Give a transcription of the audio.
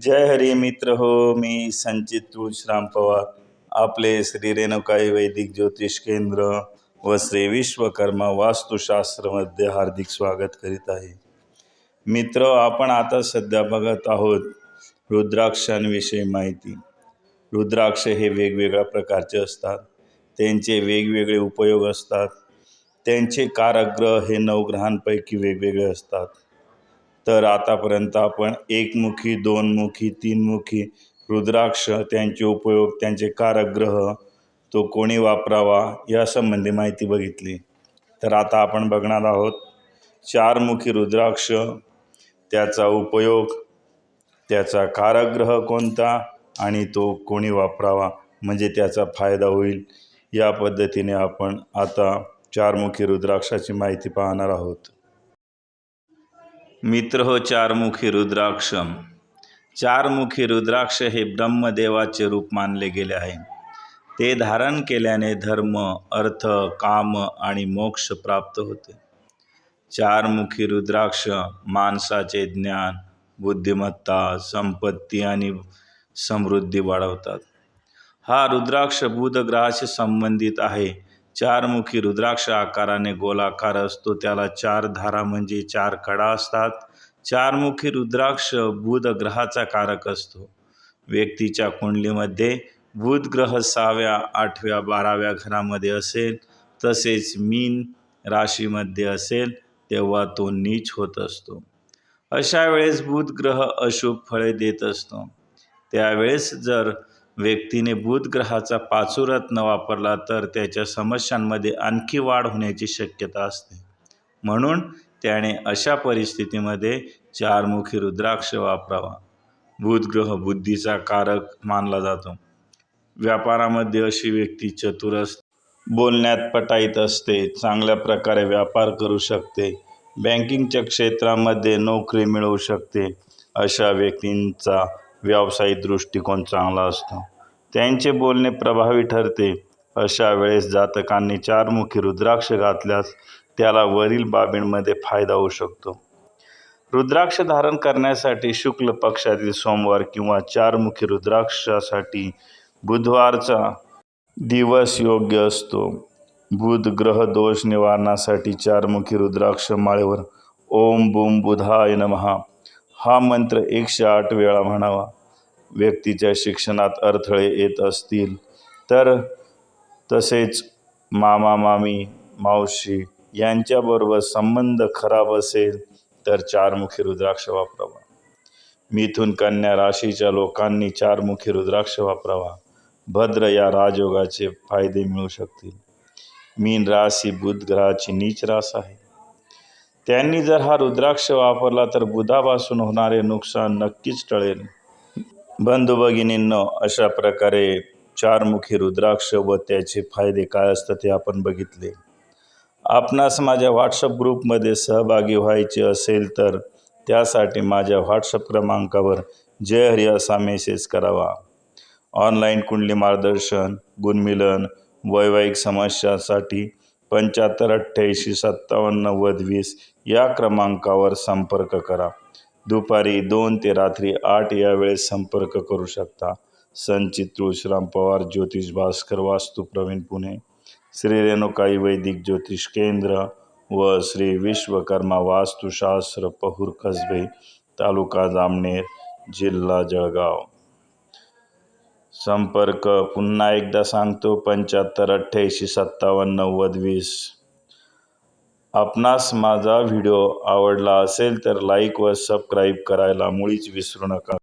जय हरी मित्र हो. मी संचित तुळशीराम पवार आपले श्री रेणुकाई वैदिक ज्योतिष केंद्र व श्री विश्वकर्मा वास्तुशास्त्रमध्ये हार्दिक स्वागत करीत आहे. मित्र, आपण आता सध्या बघत आहोत रुद्राक्षांविषयी माहिती. रुद्राक्ष हे वेगवेगळ्या प्रकारचे असतात, त्यांचे वेगवेगळे उपयोग असतात, त्यांचे कारक हे 9 ग्रहांपैकी वेगवेगळे असतात. तर आतापर्यंत आपण एकमुखी, दोनमुखी, तीनमुखी रुद्राक्ष, त्यांचे उपयोग, त्यांचे कारक ग्रह, तो कोणी वापरावा यासंबंधी माहिती बघितली. तर आता आपण बघणार आहोत 4मुखी रुद्राक्ष, त्याचा उपयोग, त्याचा कारक ग्रह कोणता आणि तो कोणी वापरावा म्हणजे त्याचा फायदा होईल. या पद्धतीने आपण आता 4मुखी रुद्राक्षाची माहिती पाहणार आहोत. मित्र हो, 4मुखी रुद्राक्ष. 4मुखी रुद्राक्ष हे ब्रह्मदेवाचे रूप मानले गेले आहे. ते धारण केल्याने धर्म, अर्थ, काम आणि मोक्ष प्राप्त होते. 4मुखी रुद्राक्ष माणसाचे ज्ञान, बुद्धिमत्ता, संपत्ती आणि समृद्धी वाढवतात. हा रुद्राक्ष बुध ग्रहाशी संबंधित आहे. 4मुखी रुद्राक्ष आकाराने गोलाकार असतो. त्याला 4 धारा म्हणजे 4 कडा असतात. 4मुखी रुद्राक्ष बुध ग्रहाचा कारक असतो. व्यक्तीच्या कुंडलीमध्ये बुध ग्रह 6व्या, 8व्या, 12व्या घरामध्ये असेल, तसेच मीन राशीमध्ये असेल तेव्हा तो नीच होत असतो. अशा वेळेस बुध ग्रह अशुभ फळे देत असतो. त्यावेळेस जर व्यक्तीने बुध ग्रहाचा पाचुरत्न वापरला तर त्याच्या समस्यांमध्ये आणखी वाढ होण्याची शक्यता असते. म्हणून त्याने अशा परिस्थितीमध्ये 4मुखी रुद्राक्ष वापरावा. बुध ग्रह बुद्धीचा कारक मानला जातो. व्यापारामध्ये अशी व्यक्ती चतुर असते, बोलण्यात पटाईत असते, चांगल्या प्रकारे व्यापार करू शकते, बँकिंगच्या क्षेत्रामध्ये नोकरी मिळवू शकते. अशा व्यक्तींचा व्यावसायिक दृष्टिकोन चांगला असतो, त्यांचे बोलणे प्रभावी ठरते. अशा वेळेस जातकांनी 4मुखी रुद्राक्ष घातल्यास त्याला वरील बाबींमध्ये फायदा होऊ शकतो. रुद्राक्ष धारण करण्यासाठी शुक्ल पक्षातील सोमवार किंवा 4मुखी रुद्राक्षासाठी बुधवारचा दिवस योग्य असतो. बुध ग्रह दोष निवारणासाठी 4मुखी रुद्राक्ष माळेवर ओम बूम बुधाय नमः हा मंत्र 108 वेळा म्हणावा. व्यक्तीच्या शिक्षणात अडथळे येत असतील तर, तसेच मामा मामी, मावशी यांच्याबरोबर संबंध खराब असेल तर 4मुखी रुद्राक्ष वापरावा. मिथुन कन्या राशीच्या लोकांनी 4मुखी रुद्राक्ष वापरावा. भद्र या राजयोगाचे फायदे मिळू शकतील. मीन राशी बुध ग्रहाची नीच रास आहे. त्यांनी जर हा रुद्राक्ष वापरला तर बुधापासून होणारे नुकसान नक्कीच टळेल. बंधू भगिनींनो, अशा प्रकारे 4मुखी रुद्राक्ष व त्याचे फायदे काय असतात हे आपण बघितले. आपणास माझ्या व्हॉट्सअप ग्रुपमध्ये सहभागी व्हायचे असेल तर त्यासाठी माझ्या व्हॉट्सअप क्रमांकावर जय हरी असा मेसेज करावा. ऑनलाईन कुंडली मार्गदर्शन, गुणमिलन, वैवाहिक समस्यांसाठी 75 88 57 90 20 या क्रमांकावर संपर्क करा. दुपारी 2 ते रात्री 8 या वेळेस संपर्क करू शकता. संचित तुळशीराम पवार, ज्योतिष भास्कर, वास्तु प्रवीण, पुणे. श्री रेणुकाई वैदिक ज्योतिष केंद्र व श्री विश्वकर्मा वास्तुशास्त्र, पहूर कसबे, तालुका जामनेर, जिल्हा जळगाव. संपर्क पुन्हा एकदा सांगतो, 75 88 57 90 20. आपणास माझा व्हिडिओ आवडला असेल तर लाईक व सबस्क्राईब करायला मुळीच विसरू नका.